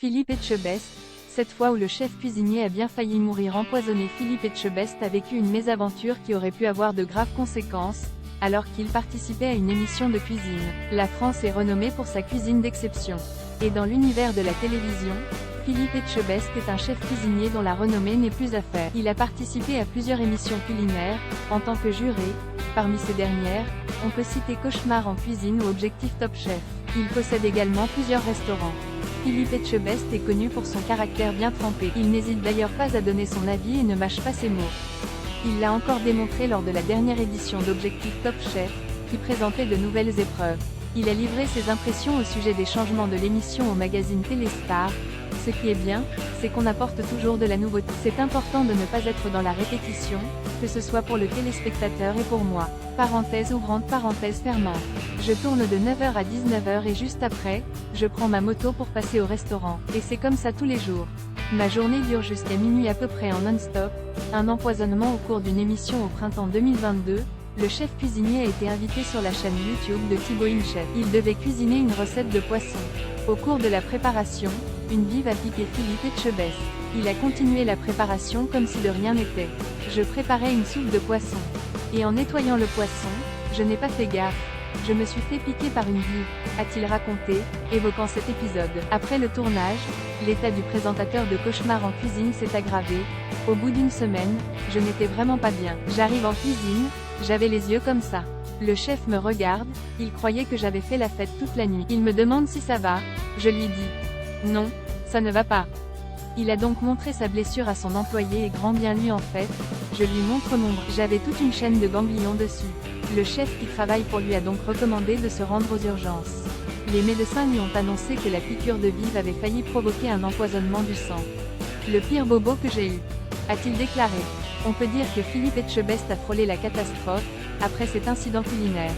Philippe Etchebest, cette fois où le chef cuisinier a bien failli mourir empoisonné. Philippe Etchebest a vécu une mésaventure qui aurait pu avoir de graves conséquences, alors qu'il participait à une émission de cuisine. La France est renommée pour sa cuisine d'exception. Et dans l'univers de la télévision, Philippe Etchebest est un chef cuisinier dont la renommée n'est plus à faire. Il a participé à plusieurs émissions culinaires, en tant que juré. Parmi ces dernières, on peut citer Cauchemar en cuisine ou Objectif Top Chef. Il possède également plusieurs restaurants. Philippe Etchebest est connu pour son caractère bien trempé. Il n'hésite d'ailleurs pas à donner son avis et ne mâche pas ses mots. Il l'a encore démontré lors de la dernière édition d'Objectif Top Chef, qui présentait de nouvelles épreuves. Il a livré ses impressions au sujet des changements de l'émission au magazine Téléstar. Ce qui est bien, c'est qu'on apporte toujours de la nouveauté. C'est important de ne pas être dans la répétition, que ce soit pour le téléspectateur et pour moi. Parenthèse ouvrante, parenthèse fermante. Je tourne de 9h à 19h et juste après, je prends ma moto pour passer au restaurant. Et c'est comme ça tous les jours. Ma journée dure jusqu'à minuit à peu près en non-stop. Un empoisonnement au cours d'une émission au printemps 2022. Le chef cuisinier a été invité sur la chaîne YouTube de Thibaut InChef. Il devait cuisiner une recette de poisson. Au cours de la préparation, une vive a piqué Philippe Etchebest. Il a continué la préparation comme si de rien n'était. Je préparais une soupe de poisson. Et en nettoyant le poisson, je n'ai pas fait gaffe. Je me suis fait piquer par une vive, a-t-il raconté, évoquant cet épisode. Après le tournage, l'état du présentateur de Cauchemar en cuisine s'est aggravé. Au bout d'une semaine, je n'étais vraiment pas bien. J'arrive en cuisine, j'avais les yeux comme ça. Le chef me regarde, il croyait que j'avais fait la fête toute la nuit. Il me demande si ça va, je lui dis non, ça ne va pas. Il a donc montré sa blessure à son employé et grand bien lui en fait, je lui montre mon bras. J'avais toute une chaîne de ganglions dessus. Le chef qui travaille pour lui a donc recommandé de se rendre aux urgences. Les médecins lui ont annoncé que la piqûre de vive avait failli provoquer un empoisonnement du sang. Le pire bobo que j'ai eu, a-t-il déclaré. On peut dire que Philippe Etchebest a frôlé la catastrophe, après cet incident culinaire.